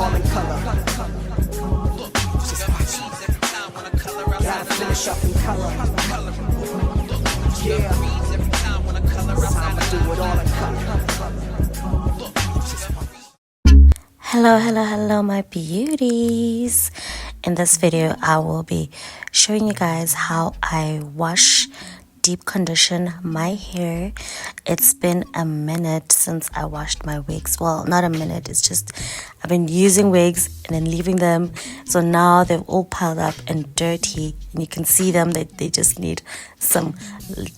all in color. Just watch me. Gotta finish up in color. Yeah. Time to do it all in color. Hello my beauties. In this video I will be showing you guys how I wash, deep condition my hair. It's been a minute since I washed my wigs. Well, not a minute, it's just I've been using wigs and then leaving them, so now they've all piled up and dirty, and you can see them that they just need some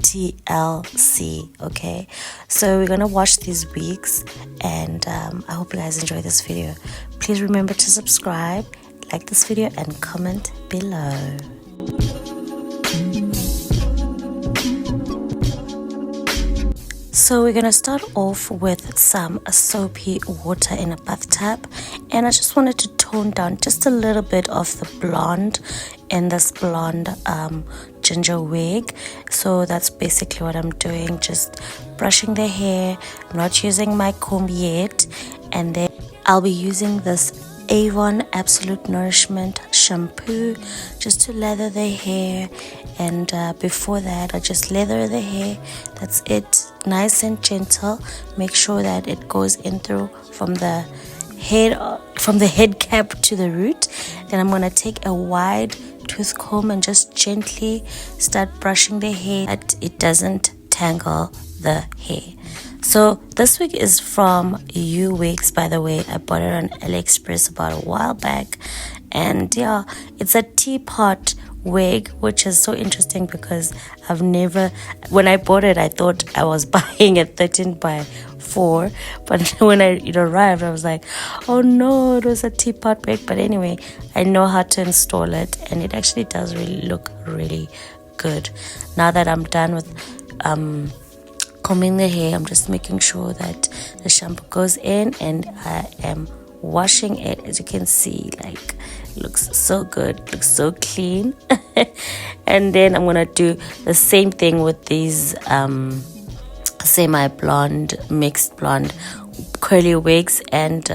TLC. Okay, so we're gonna wash these wigs, and I hope you guys enjoy this video. Please remember to subscribe, like this video, and comment below. So we're gonna start off with some soapy water in a bathtub, and I just wanted to tone down just a little bit of the blonde in this blonde ginger wig. So that's basically what I'm doing, just brushing the hair, not using my comb yet, and then I'll be using this Avon Absolute Nourishment shampoo just to lather the hair, and before that I just lather the hair. That's it, nice and gentle. Make sure that it goes in through from the head cap to the root. Then I'm gonna take a wide tooth comb and just gently start brushing the hair that it doesn't tangle the hair. So this wig is from Wigs, by the way. I bought it on AliExpress about a while back, and yeah, it's a teapot wig, which is so interesting because I've never, when I bought it I thought I was buying a 13x4, but when it arrived I was like, oh no, it was a teapot wig. But anyway, I know how to install it, and it actually does really look really good. Now that I'm done with combing the hair, I'm just making sure that the shampoo goes in, and I am washing it. As you can see, like, it looks so good, looks so clean. And then I'm gonna do the same thing with these semi-blonde, mixed blonde curly wigs and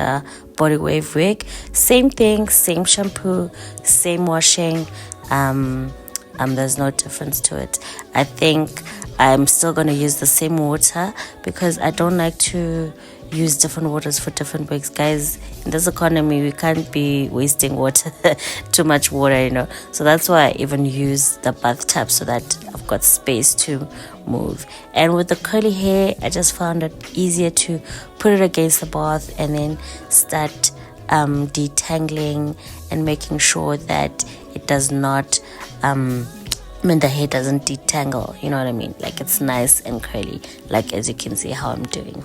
body wave wig. Same thing, same shampoo, same washing. There's no difference to it. I think I'm still going to use the same water because I don't like to use different waters for different wigs. Guys, in this economy, we can't be wasting water, too much water, you know. So that's why I even use the bathtub, so that I've got space to move. And with the curly hair, I just found it easier to put it against the bath and then start detangling and making sure that it does not the hair doesn't detangle, you know what I mean, like it's nice and curly, like as you can see how I'm doing.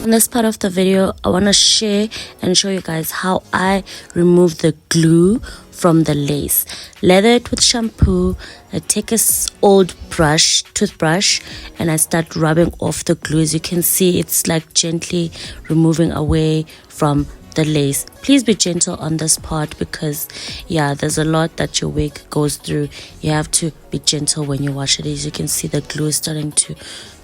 In this part of the video, I want to share and show you guys how I remove the glue from the lace. Lather it with shampoo. I take a old toothbrush, and I start rubbing off the glue. As you can see, it's like gently removing away from the lace. Please be gentle on this part because yeah, there's a lot that your wig goes through. You have to be gentle when you wash it. As you can see, the glue is starting to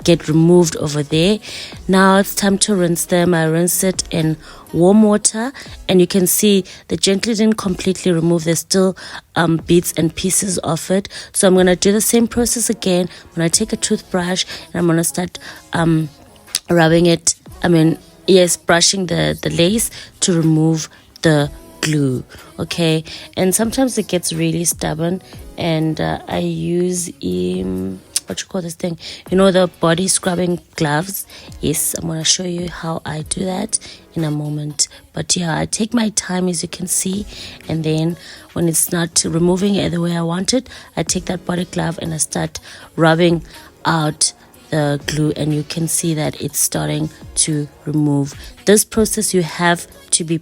get removed over there. Now it's time to rinse them. I rinse it in warm water, and you can see the gently didn't completely remove. There's still bits and pieces of it, so I'm gonna do the same process again. When I take a toothbrush and I'm gonna start rubbing it, brushing the lace to remove the glue. Okay, and sometimes it gets really stubborn, and I use what you call this thing, the body scrubbing gloves. Yes, I'm gonna show you how I do that in a moment, but yeah, I take my time, as you can see, and then when it's not removing it the way I want it, I take that body glove and I start rubbing out the glue, and you can see that it's starting to remove. This process, you have to be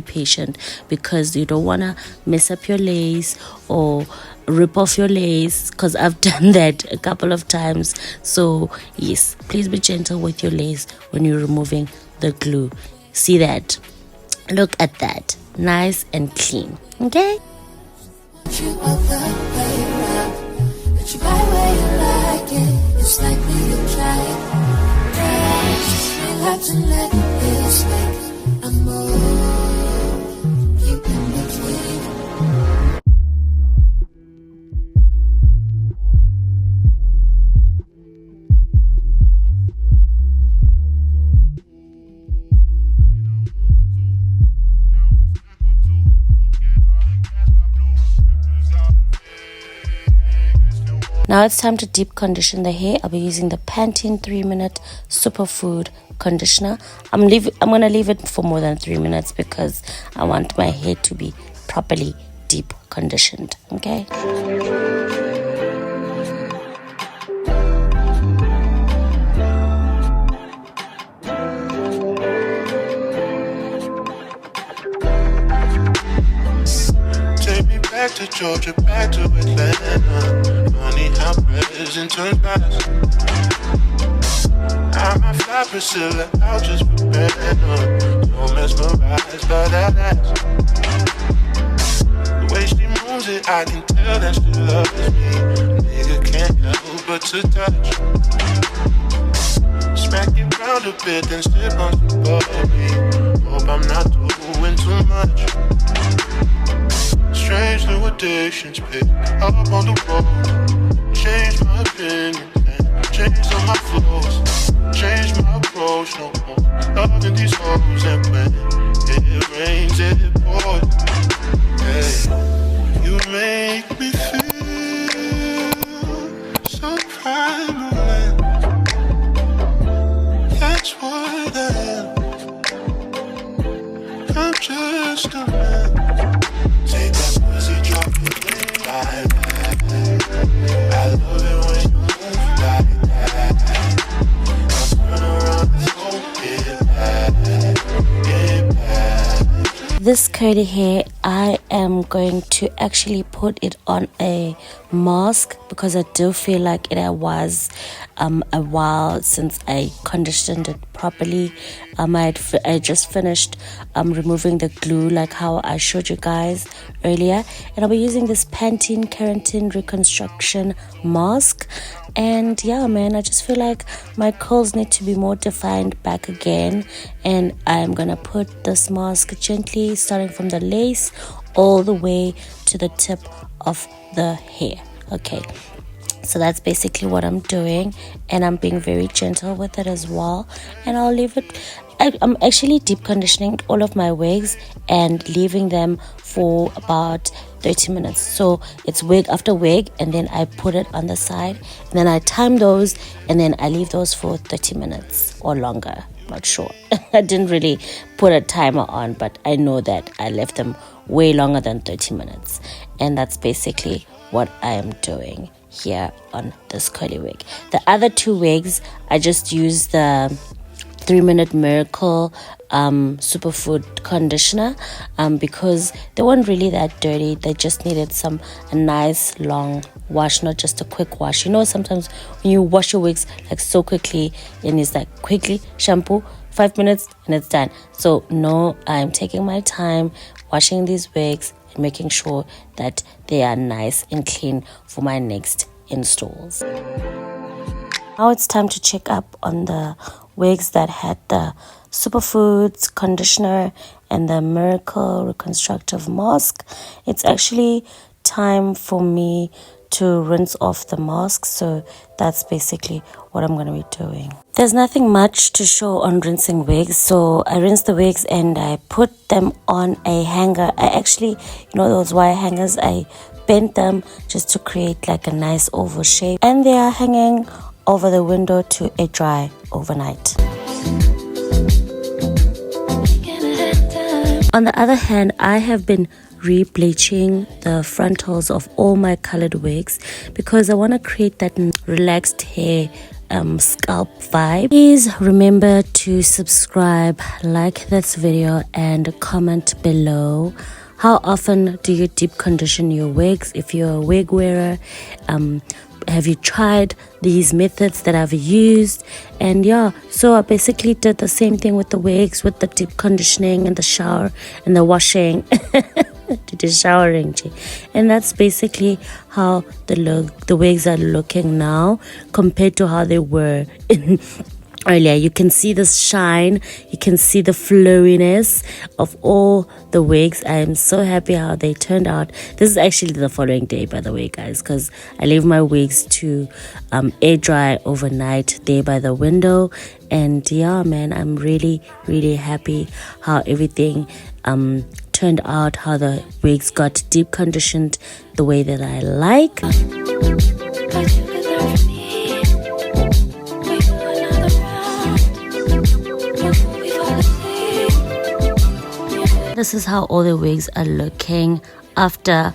patient, because you don't want to mess up your lace or rip off your lace, because I've done that a couple of times. So yes, please be gentle with your lace when you're removing the glue. See that? Look at that, nice and clean. Okay, you buy where you like it. It's like we can try it. Relax and let this make a move. Keep in between. now it's time to deep condition the hair. I'll be using the Pantene 3-minute superfood conditioner. I'm gonna leave it for more than 3 minutes because I want my hair to be properly deep conditioned. Okay, take me back to Georgia, back to Atlanta. Funny how present turns past. I might fly Priscilla out just for better. So mesmerized by that ass. The way she moves it, I can tell that she loves me. Nigga can't help but to touch. Smack it round a bit, then sip on some bubbly. Hope I'm not doing too much. Strange new addictions pick up on the road. Change my opinion and change all my flows. Change my approach, no more loving these hoes. And when it rains, it pours. Hey, you make me feel so primal. That's what I am. I'm just a man. Take that pussy, drop it like that. I love it when you move like that. I turn around and go get back. this curly hair, I am going to actually put it on a mask because I do feel like it was a while since I conditioned it properly. I just finished removing the glue like how I showed you guys earlier, and I'll be using this Pantene Keratin Reconstruction Mask. And yeah, man, I just feel like my curls need to be more defined back again, and I'm gonna put this mask gently starting from the lace all the way to the tip of the hair. Okay, so that's basically what I'm doing, and I'm being very gentle with it as well. And I'll leave it, I'm actually deep conditioning all of my wigs and leaving them for about 30 minutes. So it's wig after wig, and then I put it on the side, and then I time those, and then I leave those for 30 minutes or longer. Not sure. I didn't really put a timer on, but I know that I left them way longer than 30 minutes. And that's basically what I am doing here on this curly wig. The other two wigs, I just used the 3-minute miracle superfood conditioner, because they weren't really that dirty. They just needed a nice long wash, not just a quick wash. You know, sometimes when you wash your wigs like so quickly, and it's like quickly shampoo, 5 minutes and it's done. So no, I'm taking my time washing these wigs and making sure that they are nice and clean for my next installs. Now it's time to check up on the wigs that had the superfoods conditioner and the miracle reconstructive mask. It's actually time for me to rinse off the mask, so that's basically what I'm going to be doing. There's nothing much to show on rinsing wigs, so I rinsed the wigs and I put them on a hanger. I actually, you know, those wire hangers, I bent them just to create like a nice oval shape, and they are hanging over the window to air dry overnight. On the other hand, I have been re-bleaching the frontals of all my colored wigs because I want to create that relaxed hair scalp vibe. Please remember to subscribe, like this video, and comment below. How often do you deep condition your wigs? If you're a wig wearer, have you tried these methods that I've used? And yeah, so I basically did the same thing with the wigs, with the deep conditioning and the shower and the washing. To the showering, and that's basically how the wigs are looking now compared to how they were earlier. You can see the shine, you can see the flowiness of all the wigs. I am so happy how they turned out. This is actually the following day, by the way, guys, because I leave my wigs to air dry overnight there by the window. And yeah, man, I'm really happy how everything turned out, how the wigs got deep conditioned the way that I like. This is how all the wigs are looking after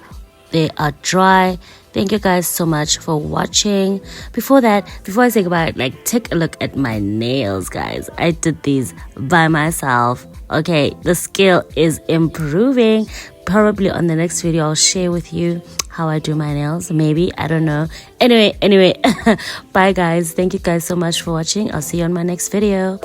they are dry. Thank you guys so much for watching. Before I say goodbye, like, take a look at my nails, guys. I did these by myself. Okay, the skill is improving. Probably on the next video I'll share with you how I do my nails. Maybe, I don't know. Anyway, bye guys. Thank you guys so much for watching. I'll see you on my next video.